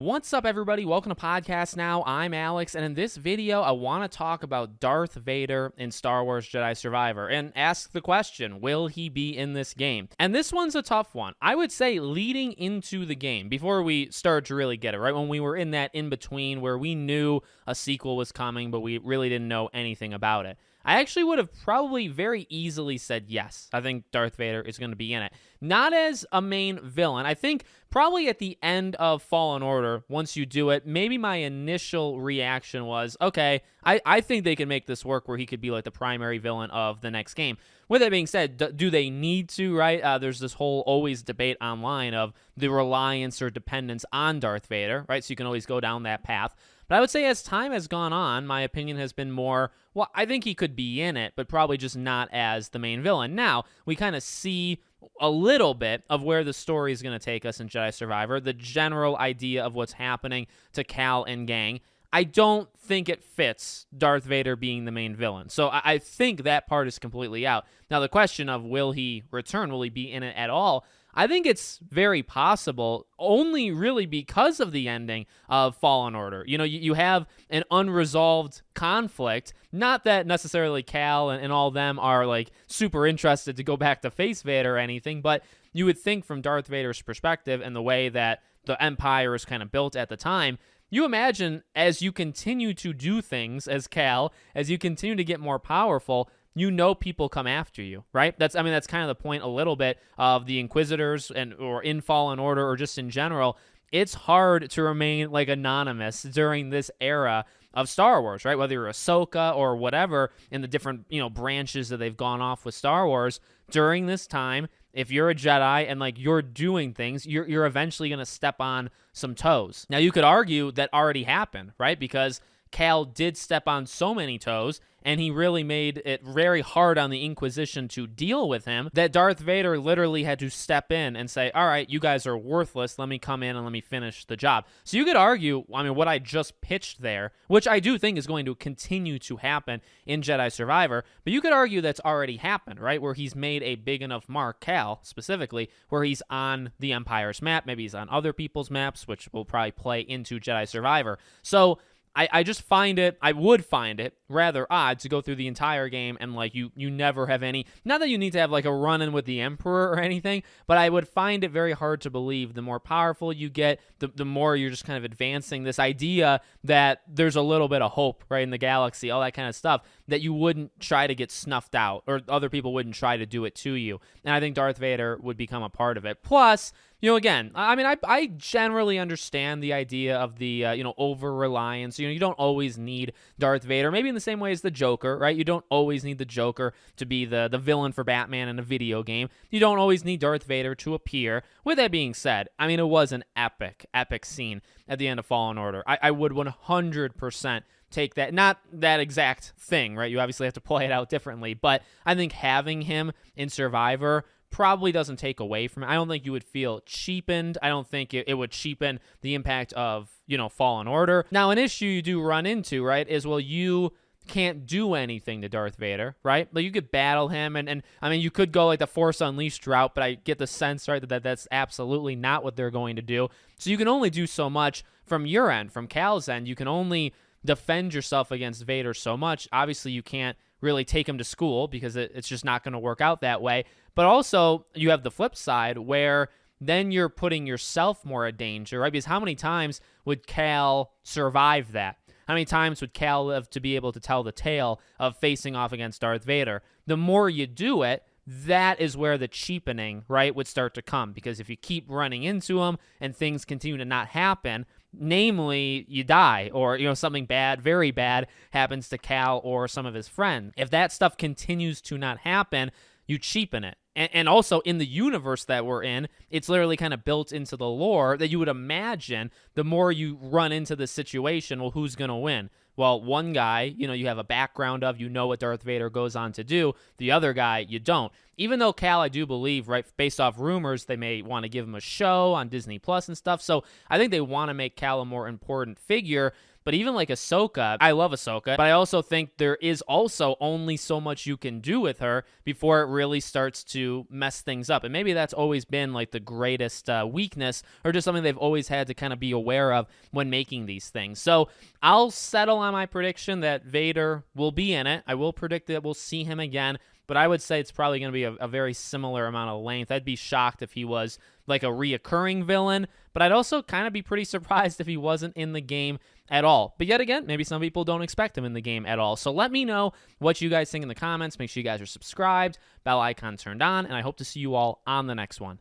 What's up, everybody? Welcome to Podcast Now. I'm Alex, and in this video, I want to talk about Darth Vader in Star Wars Jedi Survivor and ask the question, will he be in this game? And this one's a tough one. I would say leading into the game, before we start to really get it, right? When we were in that in-between where we knew a sequel was coming, but we really didn't know anything about it, I actually would have probably very easily said yes. I think Darth Vader is going to be in it. Not as a main villain. I think probably at the end of Fallen Order, once you do it, maybe my initial reaction was, okay, I think they can make this work where he could be like the primary villain of the next game. With that being said, do they need to, right? There's this whole always debate online of the reliance or dependence on Darth Vader, right? So you can always go down that path. But I would say as time has gone on, my opinion has been more, well, I think he could be in it, but probably just not as the main villain. Now, we kind of see a little bit of where the story is going to take us in Jedi Survivor, the general idea of what's happening to Cal and gang. I don't think it fits Darth Vader being the main villain. So I think that part is completely out. Now, the question of will he return, will he be in it at all? I think it's very possible, only really because of the ending of Fallen Order. You know, you have an unresolved conflict. Not that necessarily Cal and all them are like super interested to go back to face Vader or anything, but you would think from Darth Vader's perspective and the way that the Empire is kind of built at the time, you imagine as you continue to do things as Cal, as you continue to get more powerful, you know people come after you, right? That's kind of the point a little bit of the Inquisitors or in Fallen Order or just in general. It's hard to remain like anonymous during this era of Star Wars, right? Whether you're Ahsoka or whatever in the different, branches that they've gone off with Star Wars during this time, if you're a Jedi and like you're doing things, you're eventually going to step on some toes. Now you could argue that already happened, right? Because Cal did step on so many toes, and he really made it very hard on the Inquisition to deal with him that Darth Vader literally had to step in and say, all right, you guys are worthless. Let me come in and let me finish the job. So you could argue, what I just pitched there, which I do think is going to continue to happen in Jedi Survivor, but you could argue that's already happened, right? Where he's made a big enough mark, Cal specifically, where he's on the Empire's map. Maybe he's on other people's maps, which will probably play into Jedi Survivor. So I would find it rather odd to go through the entire game and like you never have any, not that you need to have like a run-in with the Emperor or anything, but I would find it very hard to believe the more powerful you get, the more you're just kind of advancing this idea that there's a little bit of hope, right, in the galaxy, all that kind of stuff, that you wouldn't try to get snuffed out or other people wouldn't try to do it to you. And I think Darth Vader would become a part of it. Plus, again, I generally understand the idea of the, over-reliance. You don't always need Darth Vader, maybe in the same way as the Joker, right? You don't always need the Joker to be the villain for Batman in a video game. You don't always need Darth Vader to appear. With that being said, it was an epic scene at the end of Fallen Order. I would 100% take that, not that exact thing, right? You obviously have to play it out differently, but I think having him in Survivor probably doesn't take away from it. I don't think you would feel cheapened. I don't think it would cheapen the impact of, Fallen Order. Now, an issue you do run into, right, is, well, you can't do anything to Darth Vader, right? Like, you could battle him, and you could go like the Force Unleashed route, but I get the sense, right, that that's absolutely not what they're going to do. So you can only do so much from your end, from Cal's end. You can only defend yourself against Vader so much. Obviously, you can't really take him to school because it's just not going to work out that way. But also, you have the flip side where then you're putting yourself more at danger, right? Because how many times would Cal survive that? How many times would Cal live to be able to tell the tale of facing off against Darth Vader? The more you do it, that is where the cheapening, right, would start to come. Because if you keep running into him and things continue to not happen, namely, you die or, something bad, very bad happens to Cal or some of his friends. If that stuff continues to not happen, you cheapen it. And also in the universe that we're in, it's literally kind of built into the lore that you would imagine the more you run into this situation, well, who's going to win? Well, one guy, you have a background of, what Darth Vader goes on to do. The other guy, you don't. Even though Cal, I do believe, right, based off rumors, they may want to give him a show on Disney Plus and stuff. So I think they want to make Cal a more important figure. But even like Ahsoka, I love Ahsoka, but I also think there is also only so much you can do with her before it really starts to mess things up. And maybe that's always been like the greatest weakness, or just something they've always had to kind of be aware of when making these things. So I'll settle on my prediction that Vader will be in it. I will predict that we'll see him again, but I would say it's probably going to be a very similar amount of length. I'd be shocked if he was like a reoccurring villain, but I'd also kind of be pretty surprised if he wasn't in the game at all. But yet again, maybe some people don't expect him in the game at all. So let me know what you guys think in the comments. Make sure you guys are subscribed, bell icon turned on, and I hope to see you all on the next one.